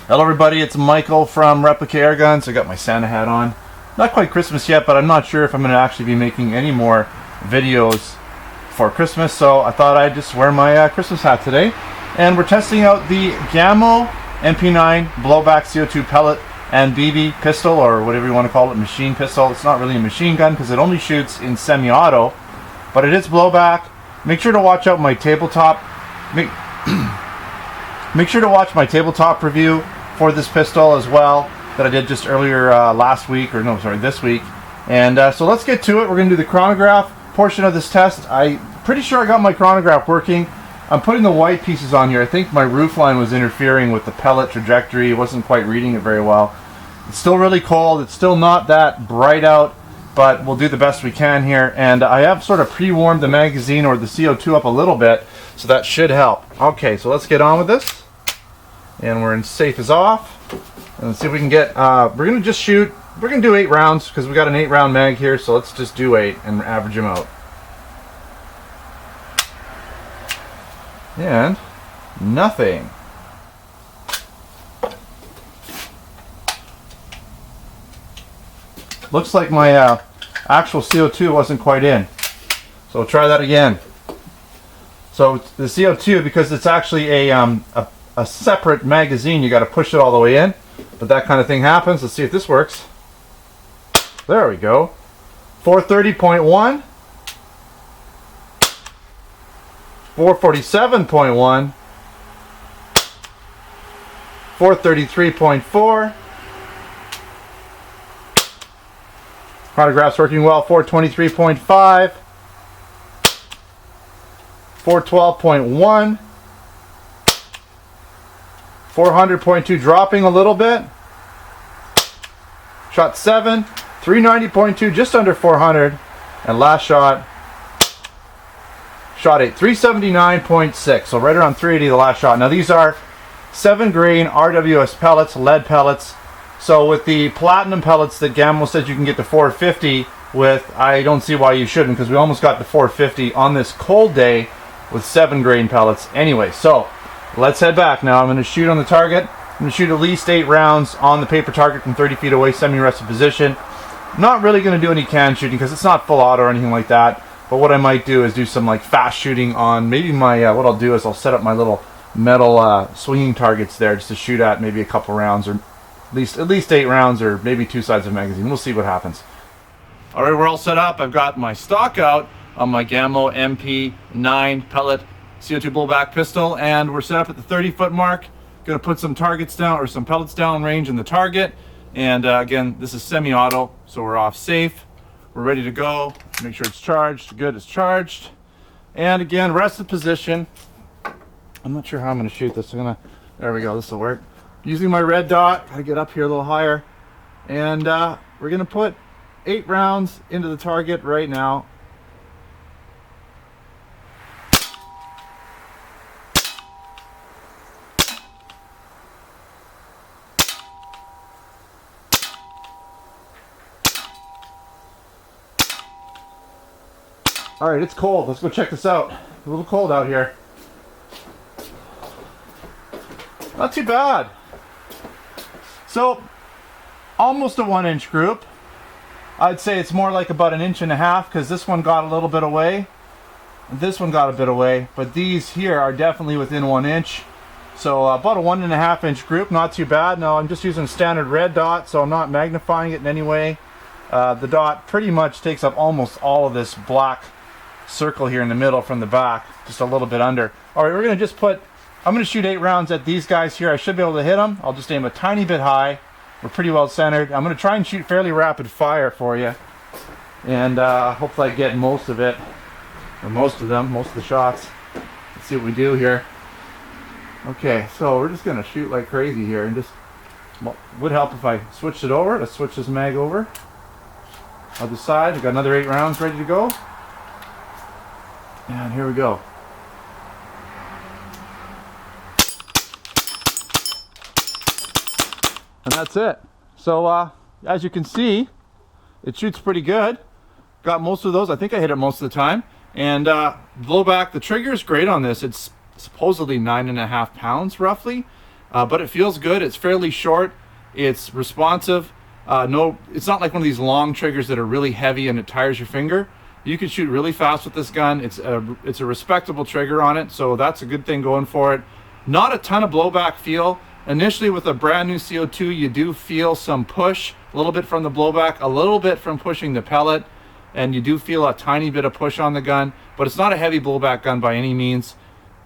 Hello everybody, it's Michael from Replica Airguns. I got my Santa hat on. Not quite Christmas yet, but I'm not sure if I'm going to actually be making any more videos for Christmas, so I thought I'd just wear my Christmas hat today. And we're testing out the Gamo MP9 Blowback CO2 Pellet and BB pistol, or whatever you want to call it, machine pistol. It's not really a machine gun because it only shoots in semi-auto, but it is blowback. Make sure to watch out my tabletop. Make sure to watch my tabletop review for this pistol as well that I did just earlier this week. And so let's get to it. We're going to do the chronograph portion of this test. I'm pretty sure I got my chronograph working. I'm putting the white pieces on here. I think my roof line was interfering with the pellet trajectory. It wasn't quite reading it very well. It's still really cold. It's still not that bright out, but we'll do the best we can here. And I have sort of pre-warmed the magazine or the CO2 up a little bit, so that should help. Okay, so let's get on with this. And we're in safe is off. And let's see if we can get, we're going to just shoot, we're going to do 8 rounds because we got an 8-round mag here, so let's just do 8 and average them out. And nothing. Looks like my actual CO2 wasn't quite in. So we'll try that again. So the CO2, because it's actually a separate magazine, you got to push it all the way in, but that kind of thing happens. Let's see if this works. There we go. 430.1, 447.1, 433.4. Chronograph's working well. 423.5, 412.1, 400.2, dropping a little bit. Shot 7, 390.2, just under 400, and last shot 8, 379.6, so right around 380 the last shot. Now these are 7-grain RWS pellets, lead pellets. So with the platinum pellets that Gamo says you can get to 450 with, I don't see why you shouldn't, because we almost got to 450 on this cold day with 7-grain pellets. Anyway, so let's head back now. I'm going to shoot on the target. I'm going to shoot at least 8 rounds on the paper target from 30 feet away, semi-rested position. Not really going to do any can shooting because it's not full auto or anything like that. But what I might do is do some like fast shooting on maybe my, what I'll do is I'll set up my little metal swinging targets there just to shoot at maybe a couple rounds, or at least 8 rounds, or maybe 2 sides of magazine. We'll see what happens. All right, we're all set up. I've got my stock out on my Gamo MP9 Pellet CO2 Blowback pistol, and we're set up at the 30-foot mark. Gonna put some targets down, or some pellets down range in the target. And again, this is semi-auto, so we're off safe. We're ready to go. Make sure it's charged. Good, it's charged. And again, rested position. I'm not sure how I'm gonna shoot this. There we go, this will work. Using my red dot, gotta get up here a little higher. And we're gonna put 8 rounds into the target right now. All right, it's cold. Let's go check this out. A little cold out here. Not too bad. So, almost a 1-inch group. I'd say it's more like about 1.5 inches because this one got a little bit away. This one got a bit away, but these here are definitely within 1 inch. So about a 1.5 inch group, not too bad. Now I'm just using standard red dot, so I'm not magnifying it in any way. The dot pretty much takes up almost all of this black circle here in the middle from the back, just a little bit under. All right, we're gonna just put, I'm gonna shoot 8 rounds at these guys here. I should be able to hit them. I'll just aim a tiny bit high. We're pretty well centered. I'm gonna try and shoot fairly rapid fire for you, and hopefully I get most of it, or most of the shots. Let's see what we do here. Okay, so we're just gonna shoot like crazy here, and just, well, would help if I switched it over. Let's switch this mag over. Other side, we've got another 8 rounds ready to go. And here we go. And that's it. So as you can see, it shoots pretty good. Got most of those. I think I hit it most of the time. And blowback, the trigger is great on this. It's supposedly 9.5 pounds roughly. but it feels good. It's fairly short. It's responsive. No, it's not like one of these long triggers that are really heavy and it tires your finger. You can shoot really fast with this gun. It's a respectable trigger on it, so that's a good thing going for it. Not a ton of blowback feel. Initially with a brand new CO2, you do feel some push, a little bit from the blowback, a little bit from pushing the pellet, and you do feel a tiny bit of push on the gun, but it's not a heavy blowback gun by any means.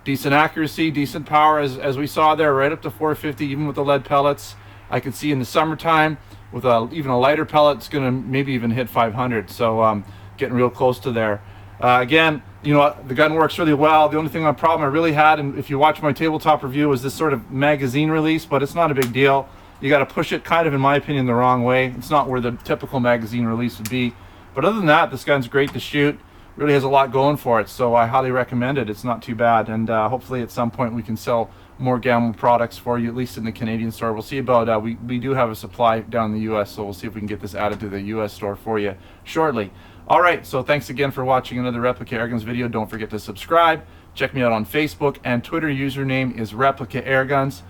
Decent accuracy, decent power, as we saw there, right up to 450, even with the lead pellets. I can see in the summertime, with even a lighter pellet, it's gonna maybe even hit 500, so getting real close to there. Again, you know, the gun works really well. The only problem I really had, and if you watch my tabletop review, was this sort of magazine release, but it's not a big deal. You got to push it kind of, in my opinion, the wrong way. It's not where the typical magazine release would be. But other than that, this gun's great to shoot. Really has a lot going for it, so I highly recommend it. It's not too bad, and hopefully at some point we can sell more Gamo products for you, at least in the Canadian store. We'll see about, we do have a supply down in the US, so we'll see if we can get this added to the US store for you shortly. All right, so thanks again for watching another Replica Airguns video. Don't forget to subscribe. Check me out on Facebook, and Twitter username is Replica Airguns.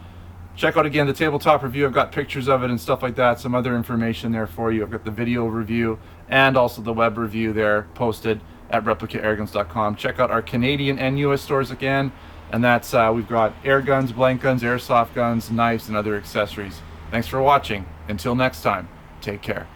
Check out again the tabletop review. I've got pictures of it and stuff like that, some other information there for you. I've got the video review and also the web review there posted at replicaAirguns.com. Check out our Canadian and US stores again, and that's we've got air guns, blank guns, airsoft guns, knives, and other accessories. Thanks for watching. Until next time, take care.